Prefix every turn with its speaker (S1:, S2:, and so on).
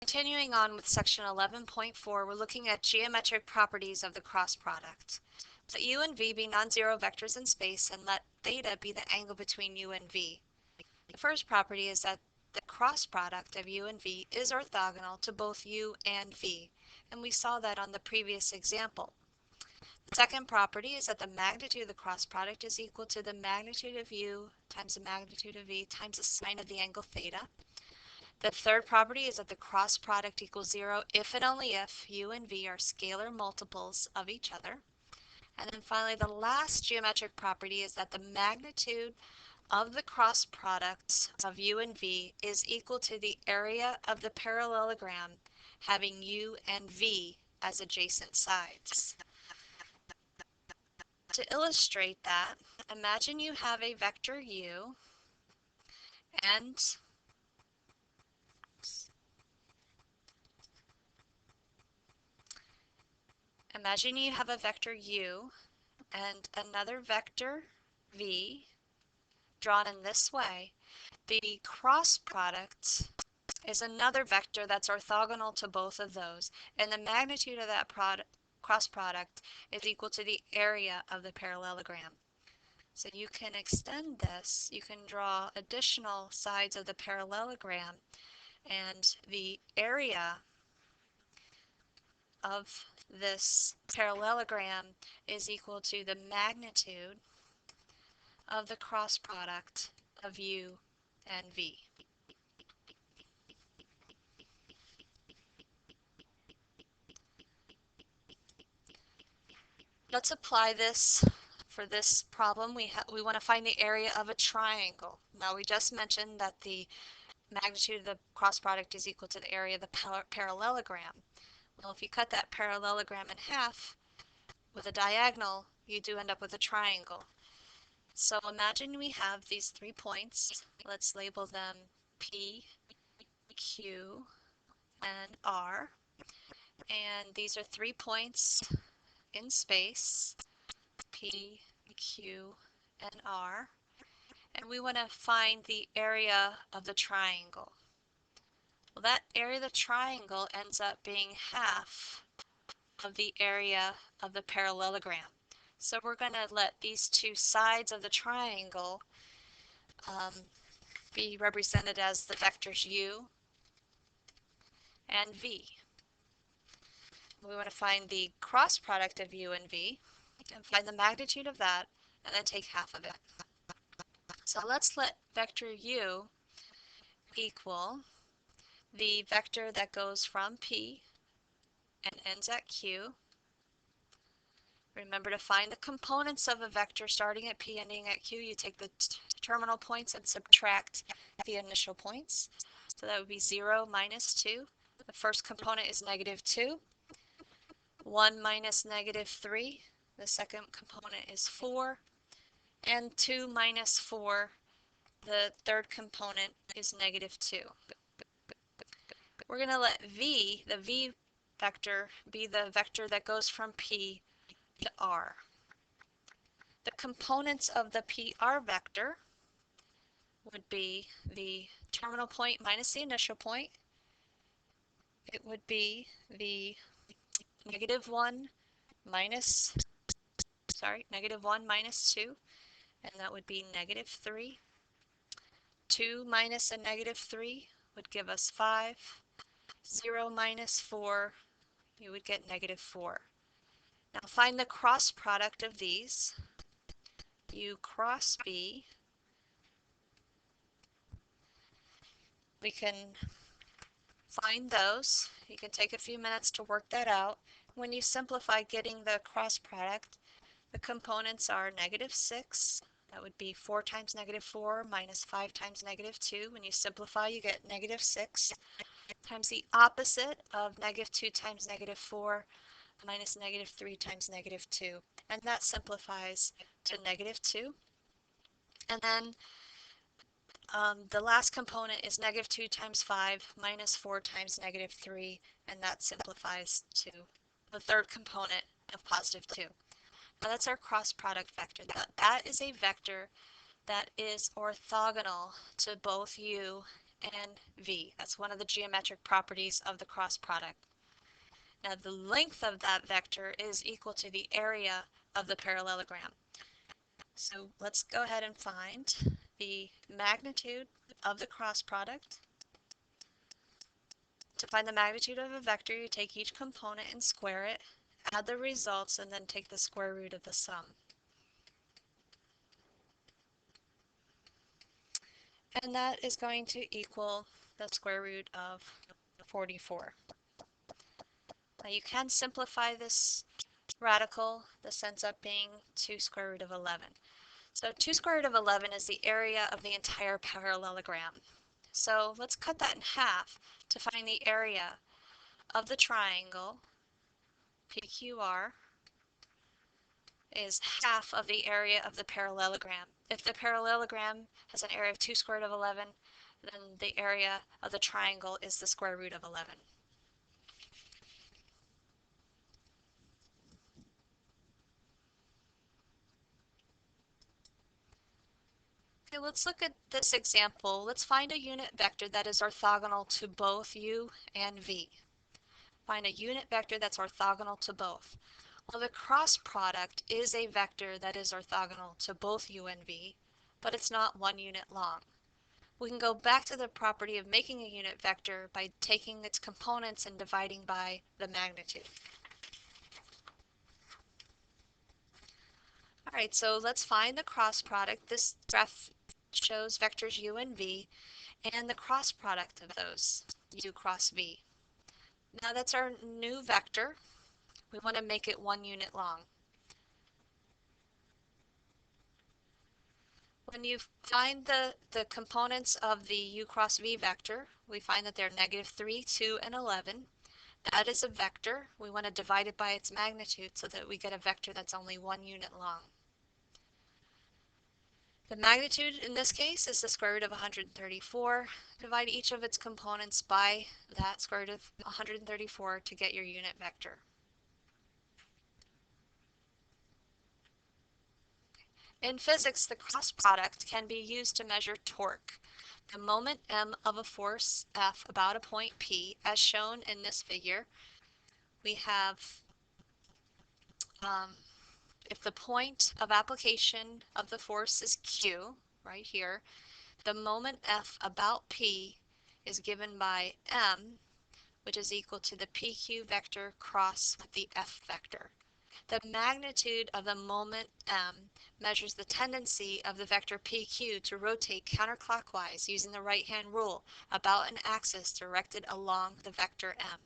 S1: Continuing on with section 11.4, we're looking at geometric properties of the cross product. Let u and v be non-zero vectors in space and let theta be the angle between u and v. The first property is that the cross product of u and v is orthogonal to both u and v, and we saw that on the previous example. The second property is that the magnitude of the cross product is equal to the magnitude of u times the magnitude of v times the sine of the angle theta. The third property is that the cross product equals 0 if and only if u and v are scalar multiples of each other. And then finally, the last geometric property is that the magnitude of the cross products of u and v is equal to the area of the parallelogram having u and v as adjacent sides. To illustrate that, imagine you have a vector u and imagine you have a vector u and another vector v drawn in this way. The cross product is another vector that's orthogonal to both of those, and the magnitude of that cross product is equal to the area of the parallelogram. So you can extend this, you can draw additional sides of the parallelogram, and the area of this parallelogram is equal to the magnitude of the cross product of u and v. Let's apply this. For this problem, we want to find the area of a triangle. Now, we just mentioned that the magnitude of the cross product is equal to the area of the parallelogram. Well, if you cut that parallelogram in half with a diagonal, you do end up with a triangle. So imagine we have these 3 points. Let's label them P, Q, and R. And these are 3 points in space, P, Q, and R. And we want to find the area of the triangle. Well, that area of the triangle ends up being half of the area of the parallelogram. So we're going to let these two sides of the triangle be represented as the vectors u and v. We want to find the cross product of u and v and find the magnitude of that and then take half of it. So let's let vector u equal the vector that goes from P and ends at Q. Remember, to find the components of a vector starting at P ending at Q, you take the terminal points and subtract the initial points. So that would be 0 minus 2. The first component is negative 2. 1 minus negative 3. The second component is 4. And 2 minus 4. The third component is negative 2. We're going to let v, the v vector, be the vector that goes from P to R. The components of the PR vector would be the terminal point minus the initial point. It would be the negative 1 minus 2, and that would be negative 3. 2 minus a negative 3 would give us 5. 0 minus 4, you would get negative 4. Now find the cross product of these. U cross V. We can find those. You can take a few minutes to work that out. When you simplify getting the cross product, the components are negative 6. That would be 4 times negative 4 minus 5 times negative 2. When you simplify, you get negative 6 times the opposite of negative 2 times negative 4 minus negative 3 times negative 2. And that simplifies to negative 2. And then the last component is negative 2 times 5 minus 4 times negative 3, and that simplifies to the third component of positive 2. Now that's our cross product vector. That is a vector that is orthogonal to both u and v. That's one of the geometric properties of the cross product. Now the length of that vector is equal to the area of the parallelogram. So let's go ahead and find the magnitude of the cross product. To find the magnitude of a vector, you take each component and square it, add the results, and then take the square root of the sum. And that is going to equal the square root of 44. Now you can simplify this radical. This ends up being 2 square root of 11. So 2 square root of 11 is the area of the entire parallelogram. So let's cut that in half to find the area of the triangle. PQR is half of the area of the parallelogram. If the parallelogram has an area of 2 square root of 11, then the area of the triangle is the square root of 11. Okay, let's look at this example. Let's find a unit vector that is orthogonal to both u and v. Find a unit vector that's orthogonal to both. Well, the cross product is a vector that is orthogonal to both u and v, but it's not one unit long. We can go back to the property of making a unit vector by taking its components and dividing by the magnitude. All right, so let's find the cross product. This graph shows vectors u and v and the cross product of those, u cross v. Now that's our new vector. We want to make it one unit long. When you find the components of the u cross v vector, we find that they're -3, 2, and 11. That is a vector. We want to divide it by its magnitude so that we get a vector that's only one unit long. The magnitude in this case is the square root of 134. Divide each of its components by that square root of 134 to get your unit vector. In physics, the cross product can be used to measure torque. The moment m of a force F about a point P, as shown in this figure, we have if the point of application of the force is Q, right here, the moment F about P is given by m, which is equal to the PQ vector cross the F vector. The magnitude of the moment m measures the tendency of the vector PQ to rotate counterclockwise using the right-hand rule about an axis directed along the vector m.